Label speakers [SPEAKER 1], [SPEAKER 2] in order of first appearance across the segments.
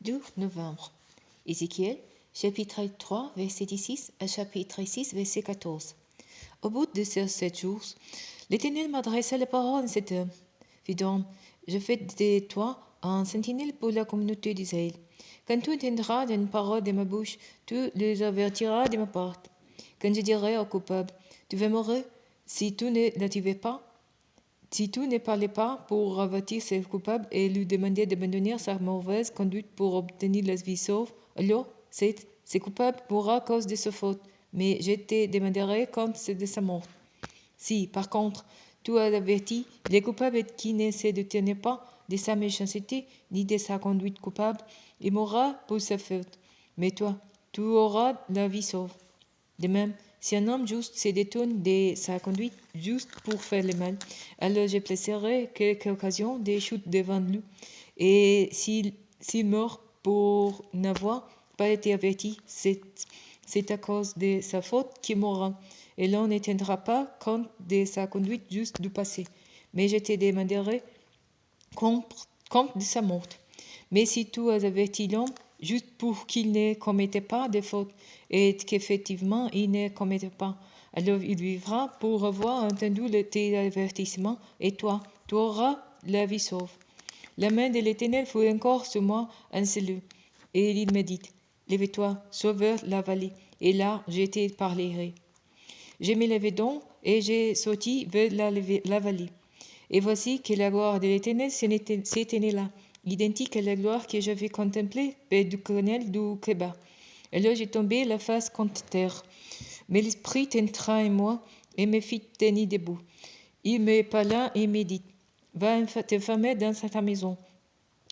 [SPEAKER 1] 2 novembre. Ézéchiel, chapitre 3, verset 6 à chapitre 6, verset 14. Au bout de ces 7 jours, l'Éternel m'adressa la parole en ces termes. Fils d'homme, je fais de toi un sentinelle pour la communauté d'Israël. Quand tu entendras une parole de ma bouche, tu les avertiras de ma part. Quand je dirai au coupable, tu vas mourir, si tu ne l'activais pas, si tu ne parlais pas pour avertir ce coupable et lui demander d'abandonner sa mauvaise conduite pour obtenir la vie sauve, alors ce coupable mourra à cause de sa faute, mais je te demanderai compte de sa mort. Si, par contre, tu as averti les coupables qui ne se détenaient pas de sa méchanceté ni de sa conduite coupable, il mourra pour sa faute, mais toi, tu auras la vie sauve. De même, si un homme juste se détourne de sa conduite juste pour faire le mal, alors je placerai quelques occasions de chute devant lui, et s'il meurt pour n'avoir pas été averti, c'est à cause de sa faute qu'il mourra, et l'on ne tiendra pas compte de sa conduite juste du passé, mais je te demanderai compte de sa mort. Mais si tu as averti l'homme juste pour qu'il ne commette pas de faute, et qu'effectivement il ne commette pas, alors il vivra pour avoir entendu tes avertissements, et toi, tu auras la vie sauve. La main de l'Éternel fut encore sur moi en cellule, et il me dit, lève-toi, sauve vers la vallée, et là je te parlerai. Je me levai donc, et j'ai sorti vers la vallée. Et voici que la gloire de l'Éternel s'éteignait là, identique à la gloire que j'avais contemplée près du colonel du Kéba. Alors j'ai tombé la face contre terre. Mais l'Esprit entra en moi et me fit tenir debout. Il me parla et me dit, va t'enfermer dans ta maison.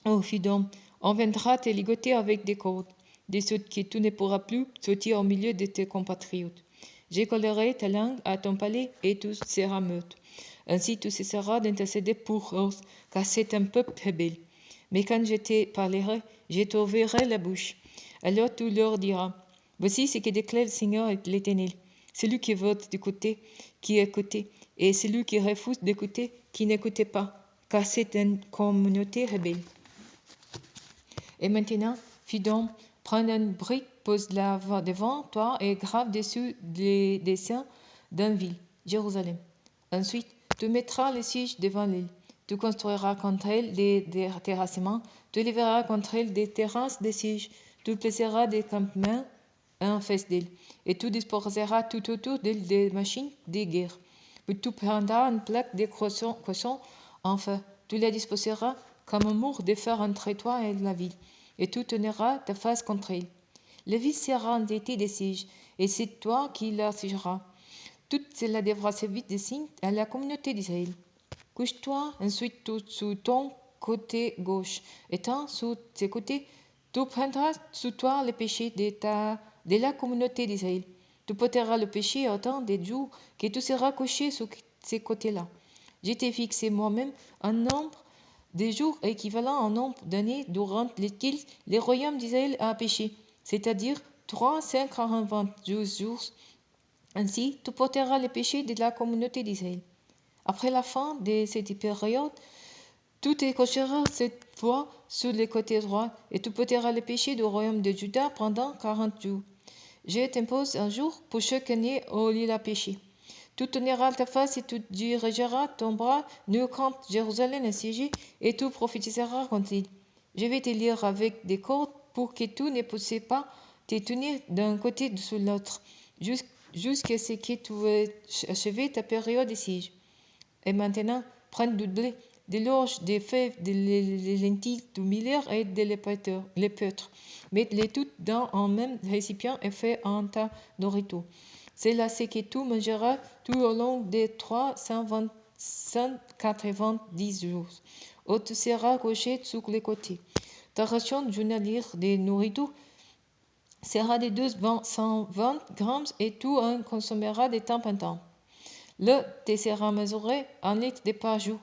[SPEAKER 1] Oh, fils d'homme, on viendra te ligoter avec des cordes, de sorte que tu ne pourras plus sortir au milieu de tes compatriotes. Je collerai ta langue à ton palais et tu seras meute. Ainsi tu cesseras d'intercéder pour eux, car c'est un peuple rebelle. Mais quand je te parlerai, je t'ouvrirai la bouche. Alors tu leur diras, voici ce que déclare le Seigneur l'Éternel. Celui qui vote d'écouter, qui écoutait, et celui qui refuse d'écouter, qui n'écoutait pas, car c'est une communauté rebelle. Et maintenant, fils d'homme, prends une brique, pose-la devant toi et grave dessus les dessins d'une ville, Jérusalem. Ensuite, tu mettras les sièges devant l'île. Tu construiras contre elle des terrassements. Tu élèveras contre elle des terrasses de sièges. Tu placeras des campements en face d'elle. Et tu disposeras tout autour d'elle des machines de guerre. Puis tu prendras une plaque de croissants, enfin, tu la disposeras comme un mur de fer entre toi et la ville, et tu tiendras ta face contre elle. La ville sera endettée de sièges, et c'est toi qui l'assiégeras. Tout cela devra servir de signe à la communauté d'Israël. Couche-toi ensuite sur ton côté gauche, étant sur ce côté, tu prendras sur toi le péché de la communauté d'Israël. Tu porteras le péché autant de jours que tu seras couché sur ce côté-là. Je t'ai fixé moi-même un nombre de jours équivalent au nombre d'années durant lesquelles le royaume d'Israël a péché, c'est-à-dire 392 jours. Ainsi, tu porteras le péché de la communauté d'Israël. Après la fin de cette période, tu te coucheras cette fois sur le côté droit et tu porteras le péché du royaume de Juda pendant 40 jours. Je t'impose un jour pour chaque année où il a péché. Tu tourneras ta face et tu dirigeras ton bras nu contre Jérusalem assiégée et tu prophétiseras contre il. Je vais te lier avec des cordes pour que tu ne puisses pas te tenir d'un côté sur l'autre, jusqu'à ce que tu aies achevé ta période de siège. Et maintenant, prends du blé, de l'orge, des fèves, des lentilles, du millet et de l'épeautre. Mets-les toutes dans un même récipient et fais en ta nourriture. C'est là ce que tu mangeras tout au long des 390 jours, où tu seras couché sur les côtés. Ta ration journalière de nourriture sera de 220 grammes et tu en consommeras de temps en temps. Le te sera mesuré en litres par jour.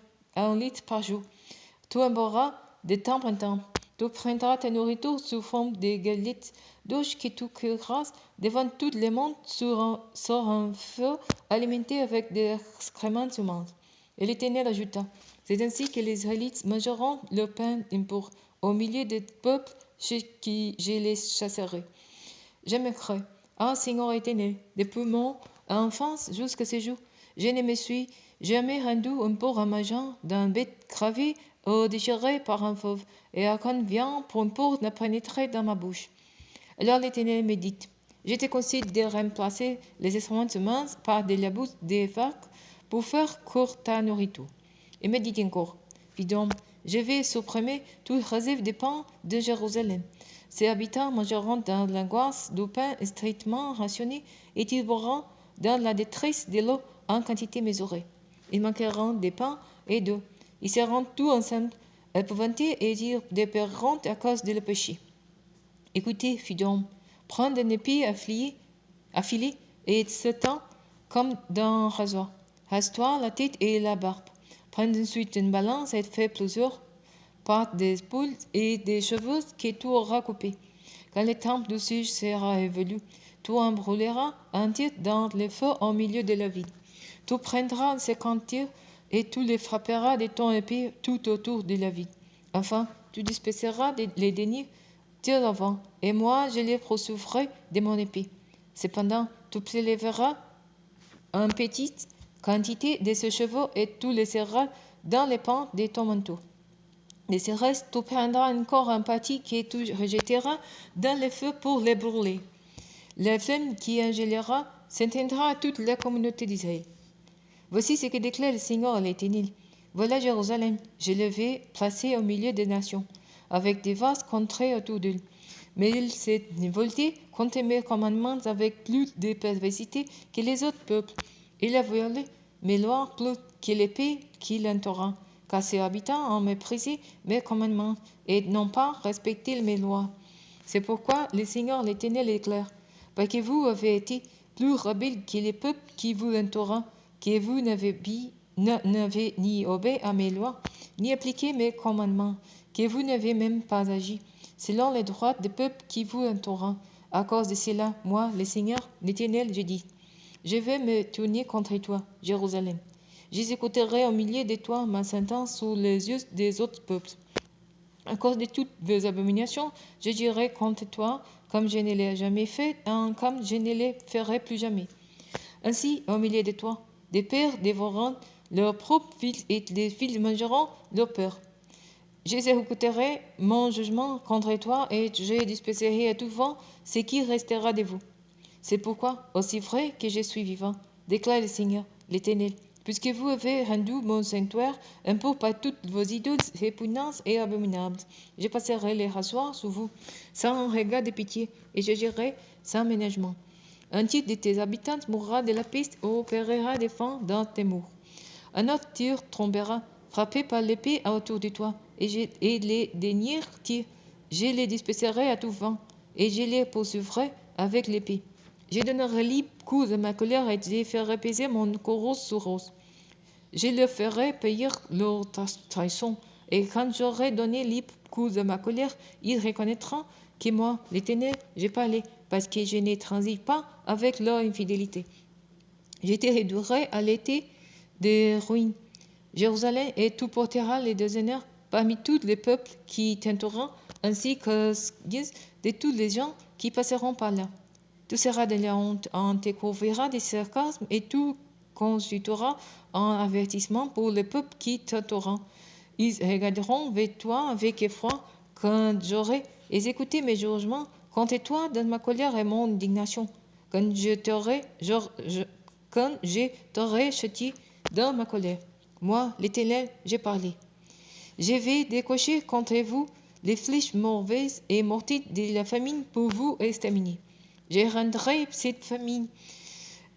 [SPEAKER 1] Tu en boiras de temps en temps. Tu prendras ta nourriture sous forme de galettes d'orge que tu cuiras devant tout le monde sur un feu alimenté avec des excréments humains. Et l'Éternel ajouta, c'est ainsi que les Israélites mangeront le pain impur au milieu des peuples chez qui je les chasserai. Je m'écris, ah Seigneur éternel, depuis mon enfance jusqu'à ce jour, je ne me suis jamais rendu un peu ramageant d'un bête gravée ou déchirée par un fauve, et aucun vient pour un peu n'a pénétré dans ma bouche. Alors l'Éternel me dit, je te conseille de remplacer les excréments humains par de la bouse des vaches pour faire court ta nourriture. Et me dit encore, fils d'homme, je vais supprimer toute réserve de pain de Jérusalem. Ses habitants mangeront dans l'angoisse du pain strictement rationné et ils boiront dans la détresse de l'eau en quantité mesurée. Ils manqueront de pain et d'eau. Ils seront tous ensemble épouvantés et ils dépéreront à cause de le péché. Écoutez, fils d'homme, prends un épée affilée et s'étend comme d'un rasoir. Rase-toi la tête et la barbe. Prends ensuite une balance et fais plusieurs parts des poules et des chevaux que tu auras coupés. Quand le temps du siège sera évolué, tu en brûleras un tir dans le feu au milieu de la ville. Tu prendras 50 tirs et tu les frapperas de ton épée tout autour de la ville. Enfin, tu disperseras les derniers tirs avant, et moi je les poursuivrai de mon épée. Cependant, tu prélèveras une petite quantité de ces chevaux et tu les serras dans les pans de ton manteau. De ce reste, tu prendras encore un parti que tu rejetteras dans le feu pour les brûler. La flamme qui en gèlera s'éteindra à toute la communauté d'Israël. Voici ce que déclare le Seigneur l'Éternel. Voilà Jérusalem, je le vais placer au milieu des nations, avec des vastes contrées autour d'elle. Mais il s'est volté contre mes commandements avec plus de perversité que les autres peuples. Il a violé mes lois plus que l'épée qui l'entoura, car ses habitants ont méprisé mes commandements et n'ont pas respecté mes lois. C'est pourquoi le Seigneur l'Éternel déclare, parce que vous avez été plus rebelles que les peuples qui vous entourent, que vous n'avez ni obéi à mes lois, ni appliqué mes commandements, que vous n'avez même pas agi selon les droits des peuples qui vous entourent. À cause de cela, moi, le Seigneur, l'Éternel, je dis, je vais me tourner contre toi, Jérusalem. J'exécuterai au milieu de toi ma sentence sous les yeux des autres peuples. À cause de toutes vos abominations, je dirai contre toi, comme je ne l'ai jamais fait, et comme je ne le ferai plus jamais. Ainsi, au milieu de toi, des pères dévoreront leurs propres fils et les fils mangeront leurs pères. J'exécuterai mon jugement contre toi et je disperserai à tout vent ce qui restera de vous. C'est pourquoi, aussi vrai que je suis vivant, déclare le Seigneur, l'Éternel, puisque vous avez rendu mon sanctuaire un peu par toutes vos idoles répugnantes et abominables, je passerai les rasoirs sur vous, sans un regard de pitié, et j'agirai sans ménagement. Un tiers de tes habitants mourra de la peste ou opérera des fends dans tes murs. Un autre tir tombera, frappé par l'épée autour de toi, et les derniers tirs, je les disperserai à tout vent, et je les poursuivrai avec l'épée. Je donnerai libre cours à ma colère et je ferai peser mon courroux sur eux. Je leur ferai payer leur trahison, et quand j'aurai donné libre cours à ma colère, ils reconnaîtront que moi, l'Éternel, j'ai parlé, parce que je ne transige pas avec leur infidélité. Je te réduirai à l'été des ruines, Jérusalem, et tu porteras les déshonneurs parmi tous les peuples qui t'entoureront, ainsi que de tous les gens qui passeront par là. Tu seras de la honte, on te couvrira de sarcasme et tu constitueras un avertissement pour les peuples qui t'entoureront. Ils regarderont vers toi avec effroi quand j'aurai exécuté mes jugements contre toi dans ma colère et mon indignation, quand je t'aurai châtié dans ma colère. Moi, l'Éternel, j'ai parlé. Je vais décocher contre vous les flèches mauvaises et mortides de la famine pour vous exterminer. Je rendrai cette famine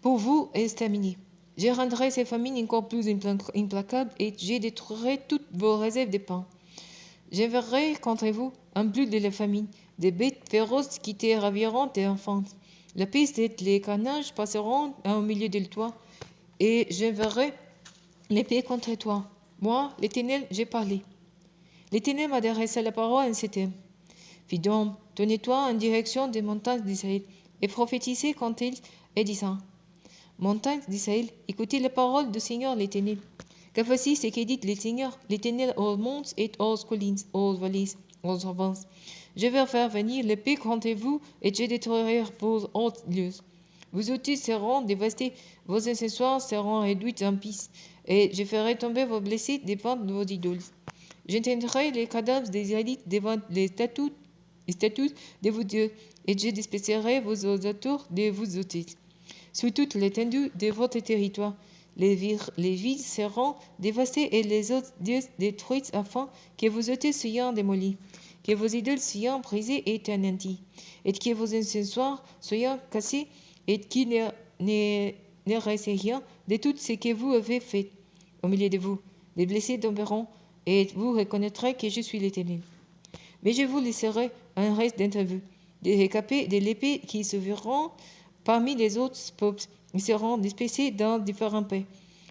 [SPEAKER 1] pour vous exterminer. Je rendrai cette famine encore plus implacable et je détruirai toutes vos réserves de pain. J'enverrai contre vous un plus de la famine, des bêtes féroces qui te raviront tes enfants. La peste et les carnages passeront au milieu de toi, et j'enverrai l'épée contre toi. Moi, l'Éternel, j'ai parlé. L'Éternel m'a adressé la parole en ces termes. Fils d'homme, tournez-toi en direction des montagnes d'Israël et prophétisez contre elles et disant, montagnes d'Israël, écoutez la parole du Seigneur l'Éternel. Car voici ce que dit le Seigneur l'Éternel aux monts et aux collines, aux vallées. aux avances. Je vais faire venir l'épée contre vous, et je détruirai vos hautes lieux. Vos outils seront dévastés, vos accessoires seront réduits en piste, et je ferai tomber vos blessés devant vos idoles. J'éteindrai les cadavres des élites devant les statues de vos dieux, et je disperserai vos auteurs de vos outils. Sur toute l'étendue de votre territoire, les villes seront dévastées et les autres dieux détruits afin que vos outils soient démolis, que vos idoles soient brisées et anéanties, et que vos accessoires soient cassés, et qu'il ne reste rien de tout ce que vous avez fait. Au milieu de vous, les blessés tomberont, et vous reconnaîtrez que je suis l'Éternel. Mais je vous laisserai un reste d'entre vous, des récapés de l'épée qui se verront parmi les autres peuples. Ils seront dispersés dans différents pays.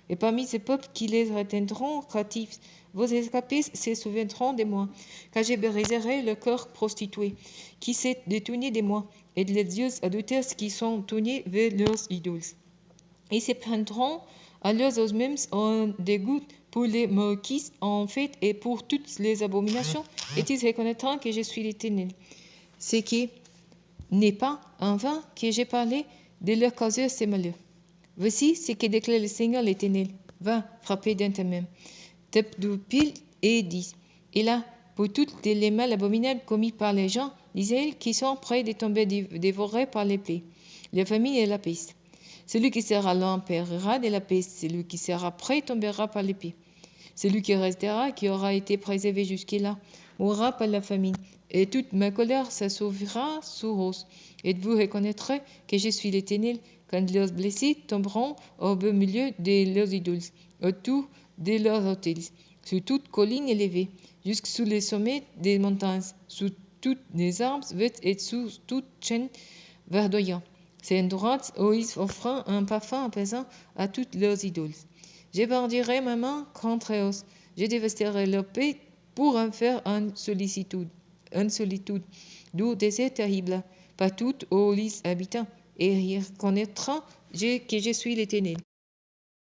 [SPEAKER 1] Et parmi ces peuples qui les retiendront captifs, vos escapés se souviendront de moi, car je briserai le cœur prostitué, qui s'est détourné de moi, et les dieux adultères qui sont tournés vers leurs idoles. Ils se prendront à leurs eux-mêmes en dégoût pour les maudits en fait et pour toutes les abominations, et ils reconnaîtront que je suis l'Éternel. Ce qui n'est pas en vain que j'ai parlé de leur causer ces malheurs. Voici ce que déclare le Seigneur l'Éternel. Va frapper dans ta main, tape du pile et dis, et là, pour toutes les mal abominables commis par les gens d'Israël qui sont prêts de tomber dévorés par l'épée, la famine et la peste. Celui qui sera lent périra de la peste, celui qui sera prêt tombera par l'épée. Celui qui restera, qui aura été préservé jusque-là, mourra par la famine, et toute ma colère s'assouvira sur eux. Et vous reconnaîtrez que je suis l'Éternel, quand leurs blessés tomberont au beau milieu de leurs idoles, autour de leurs autels, sur toute colline élevée, jusque sous les sommets des montagnes, sous toutes les arbres verts et sous toute chaîne verdoyante. C'est un endroit où ils offrent un parfum apaisant à toutes leurs idoles. Je bandirai ma main contre eux, je dévasterai leur paix pour en faire une solitude, d'où désert terrible, partout où ils habitent, et ils reconnaîtront que je suis l'Éternel.